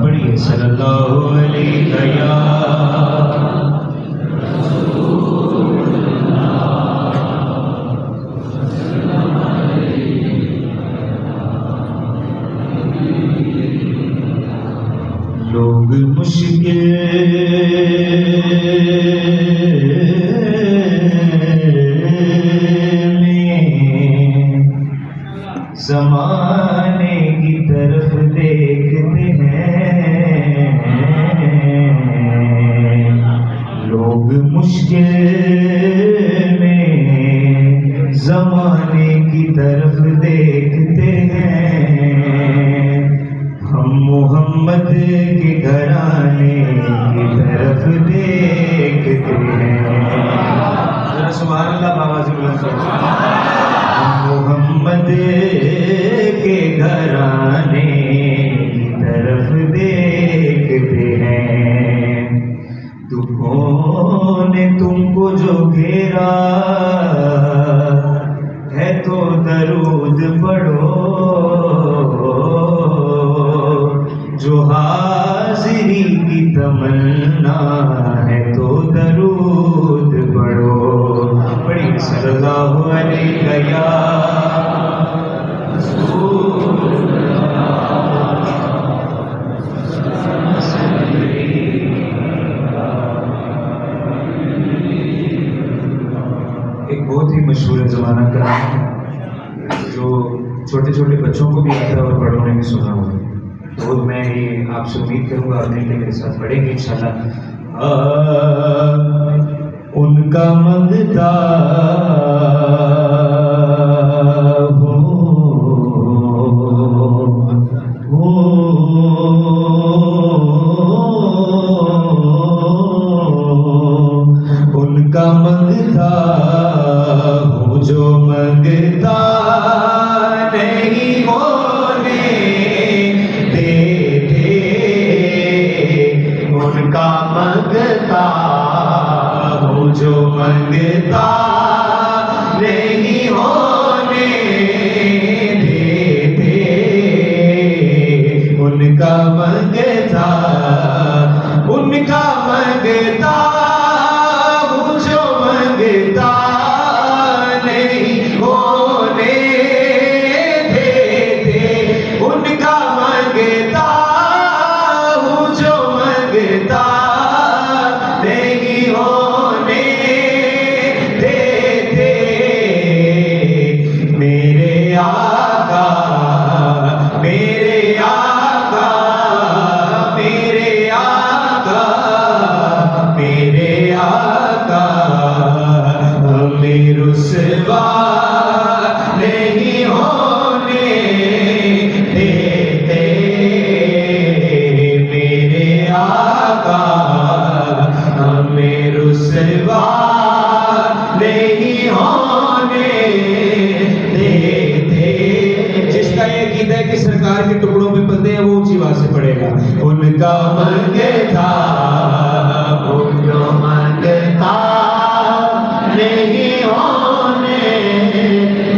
बढ़िए सल्लल्लाहु अलैहि लोग मुश्किल में ज़माने की तरफ देखते हैं। लोग मुश्किल में ज़माने की तरफ देखते हैं। हम मोहम्मद के घराने की तरफ देखते हैं। जरा सुभान अल्लाह बाबा से बुलंद करो। हम मोहम्मद के घराने की तरफ देखते हैं। दुखों ने तुमको जो घेरा है तो दरूद पढ़ो, जो हाज़िरी की तमन्ना है तो दरूद पढ़ो। बड़ी सल्लल्लाहु अलैहि या एक बहुत ही मशहूर ज़माना का जो छोटे छोटे बच्चों को भी आता है और बड़ों ने भी सुना हुआ है। तो मैं ये आपसे उम्मीद करूंगा आप मिलकर मेरे साथ पढ़ेंगे इंशाल्लाह। उनका मंगता हो उनका मंगता हो जो मंगता नहीं होने देते। उनका मंगता हो जो मंगता नहीं होने देते। उनका मंगता हो जो मंगता नहीं होने देते। उनका मंगता हो जो मंगता नहीं होने देते। मेरे आका मेरे आका मेरे आका मेरे आका हमें रुसवा नहीं होने देते। मेरे आका हमें रुसवा नहीं होने देते। जिसका ये कीदा है कि सरकार के टुकड़ों में बंदे हैं वो ऊंची आवाज से पड़ेगा। उनका मंगता वो जो मंगता नहीं होने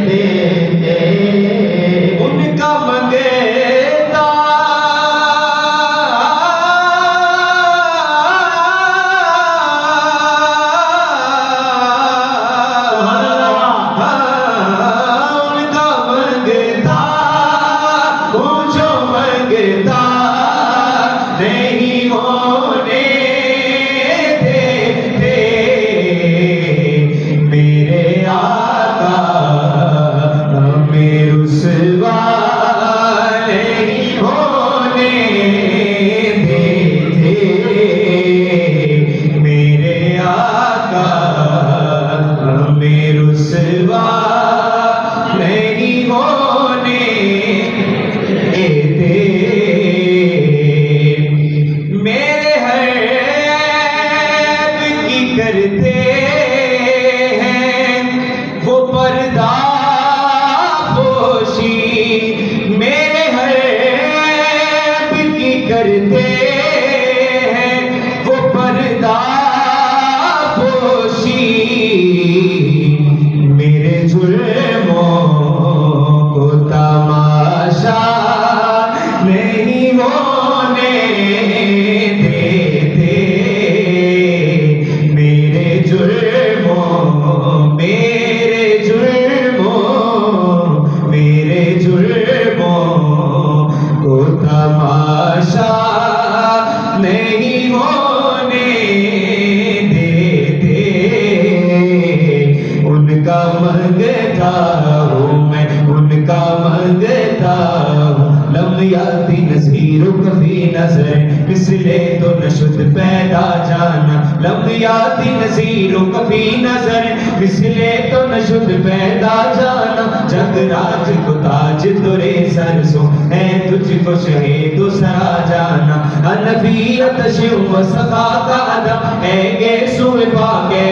देते। उनका मंगता उनका मंगता वो जो मंगता नहीं होने याति नज़ीर कफी नजर मिसले तो नशुद पैदा जाना, लब याति नज़ीर कफी नजर मिसले तो नशुद पैदा जाना, जगराज को ताज तुरे सरसों है तुझको शहे दूसरा जाना, अनफियत शिव सखा का अदम है गे सुए पाके